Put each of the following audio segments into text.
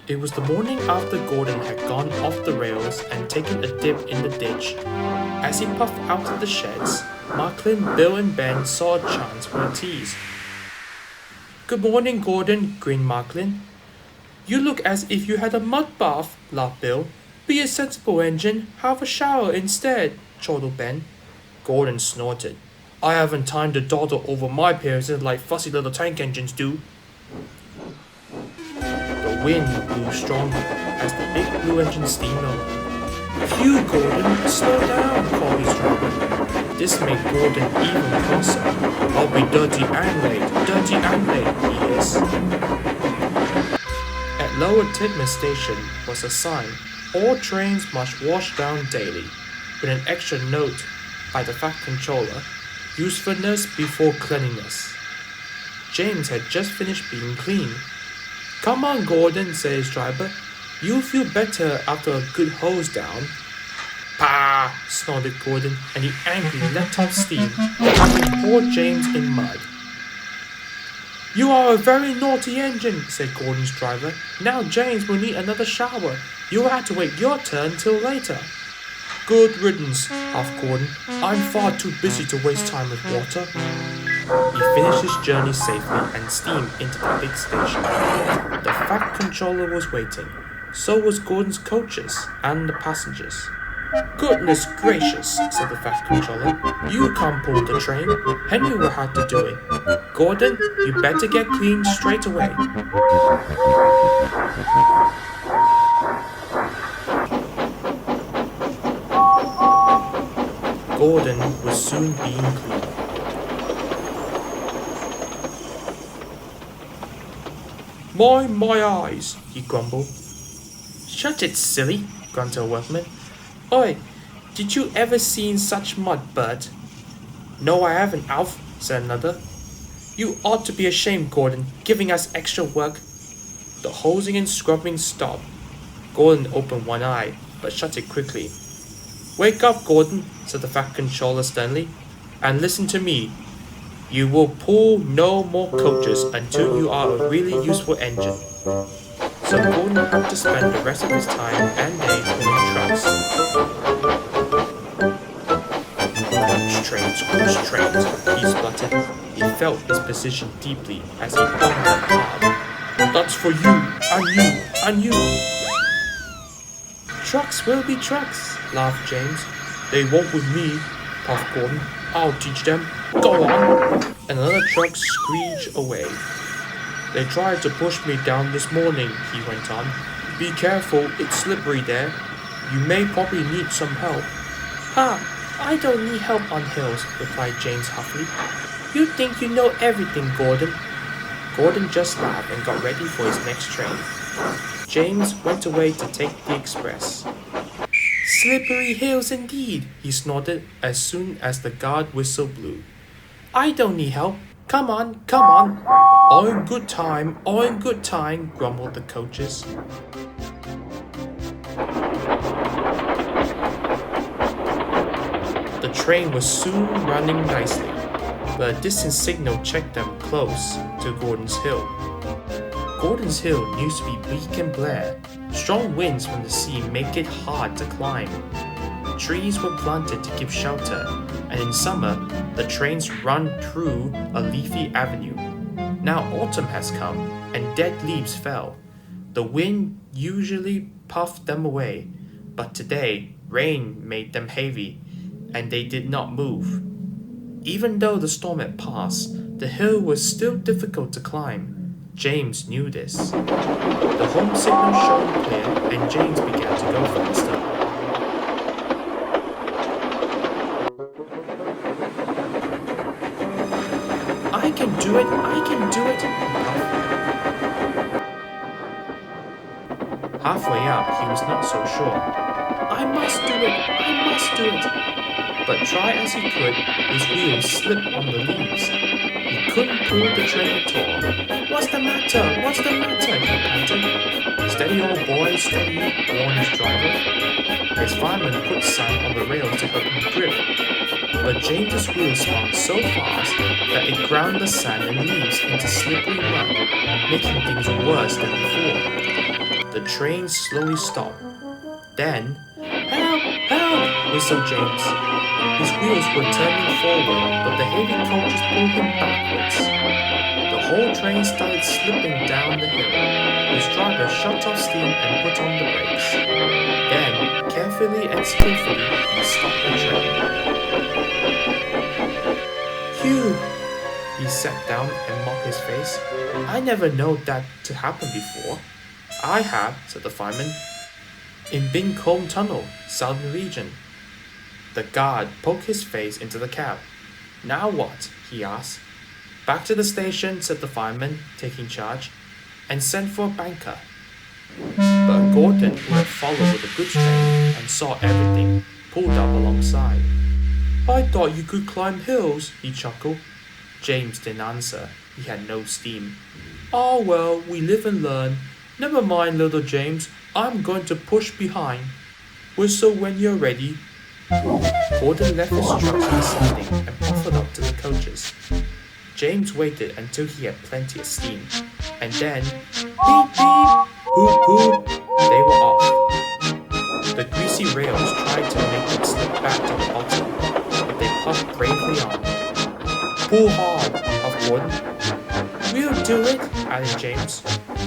It was the morning after Gordon had gone off the rails and taken a dip in the ditch. As he puffed out of the sheds, Marklin, Bill and Ben saw a chance for a tease. "Good morning, Gordon," grinned Marklin. "You look as if you had a mud bath," laughed Bill. "Be a sensible engine, have a shower instead," chortled Ben. Gordon snorted. "I haven't time to dawdle over my appearances like fussy little tank engines do." The wind blew stronger as the big blue engine steamed on. "Phew, Gordon, slow down," called his driver. This made Gordon even crosser. "I'll be dirty and late, he hissed. At Lower Tidmouth Station was a sign, "All trains must wash down daily," with an extra note by the Fat Controller, "Usefulness before cleanliness." James had just finished being clean. "Come on, Gordon," said his driver. "You'll feel better after a good hose down." "Pah!" snorted Gordon, and he angrily let off steam, covering poor James in mud. "You are a very naughty engine," said Gordon's driver. "Now James will need another shower. You'll have to wait your turn till later." "Good riddance," huffed Gordon. "I'm far too busy to waste time with water." He finished his journey safely and steamed into the big station. The Fat Controller was waiting. So was Gordon's coaches and the passengers. "Goodness gracious," said the Fat Controller. "You can't pull the train. Henry will have to do it. Gordon, you better get clean straight away." Gordon was soon being cleaned. "Mind my eyes," he grumbled. "Shut it, silly," grunted a workman. "Oi, did you ever seen such mud, Bert?" "No, I haven't, Alf," said another. "You ought to be ashamed, Gordon, giving us extra work." The hosing and scrubbing stopped. Gordon opened one eye, but shut it quickly. "Wake up, Gordon," said the Fat Controller sternly, "and listen to me. You will pull no more coaches until you are a really useful engine." So Gordon had to spend the rest of his time and day pulling trucks. Goods trains, he spluttered. He felt his position deeply as he pulled them hard. "That's for you, and you, and you." "Trucks will be trucks," laughed James. "They won't with me," puffed Gordon. "I'll teach them. Go on." And another truck screeched away. "They tried to push me down this morning," he went on. "Be careful, it's slippery there. You may probably need some help." "Ha! I don't need help on hills," replied James huffily. "You think you know everything, Gordon." Gordon just laughed and got ready for his next train. James went away to take the express. "Slippery hills indeed," he snorted as soon as the guard whistle blew. "I don't need help. Come on, come on." All in good time," grumbled the coaches. The train was soon running nicely, but a distant signal checked them close to Gordon's Hill. Gordon's Hill used to be bleak and bare. Strong winds from the sea make it hard to climb. Trees were planted to give shelter, and in summer, the trains run through a leafy avenue. Now autumn has come, and dead leaves fell. The wind usually puffed them away, but today rain made them heavy, and they did not move. Even though the storm had passed, the hill was still difficult to climb. James knew this. The home signal shone clear, and James began to go faster. I can do it, he puffed. Halfway up, he was not so sure. I must do it. But try as he could, his wheels slipped on the leaves. He couldn't pull the train at all. What's the matter, he panted. "Steady, old boy, steady," warned his driver. His fireman put sand on the rails to help him grip. But James's wheel spun so fast that it ground the sand and leaves into slippery mud, making things worse than before. The train slowly stopped. Then, "Help! Help!" whistled James. His wheels were turning forward, but the heavy coaches pulled him backwards. The whole train started slipping down the hill. His driver shut off steam and put on the brakes. Then, carefully and skillfully, he stopped the train. "Phew!" He sat down and mopped his face. "I never know that to happen before." "I have," said the fireman. "In Bincombe Tunnel, southern region." The guard poked his face into the cab. "Now what?" he asked. "Back to the station," said the fireman, taking charge, "and send for a banker." But Gordon, who had followed with the goods train and saw everything, pulled up alongside. "I thought you could climb hills," he chuckled. James didn't answer. He had no steam. "Oh well, we live and learn. Never mind, little James. I'm going to push behind. Whistle when you're ready." Gordon left his truck on the siding and puffed up to the coaches. James waited until he had plenty of steam, and then, beep beep, boop boop, they were off. The greasy rails tried to make them slip back to the bottom, but they puffed bravely on. "Pull hard," puffed Gordon. "We'll do it," added James.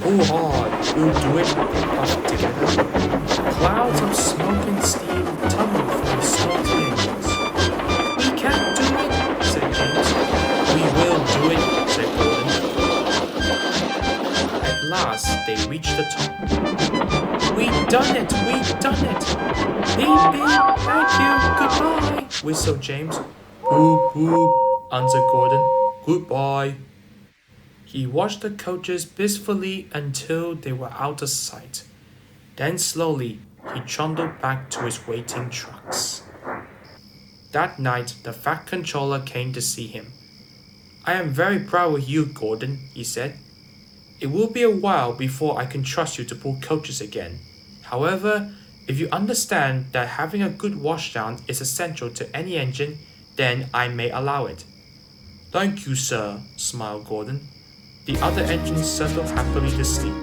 "Pull hard, we'll do it," they puffed together. Clouds of smoke and steam tumbled from the smoky engines. "We can't do it," said James. "We will do it," said Gordon. At last, they reached the top. "We've done it! We've done it! Beep beep, thank you, goodbye," whistled James. "Boop boop," answered Gordon. "Goodbye." He watched the coaches blissfully until they were out of sight. Then slowly, he trundled back to his waiting trucks. That night, the Fat Controller came to see him. "I am very proud of you, Gordon," he said. "It will be a while before I can trust you to pull coaches again. However, if you understand that having a good washdown is essential to any engine, then I may allow it." "Thank you, sir," smiled Gordon. The other engines settled happily to sleep.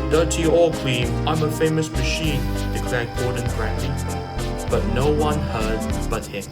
"Dirty or clean, I'm a famous machine," declared Gordon grandly. But no one heard but him.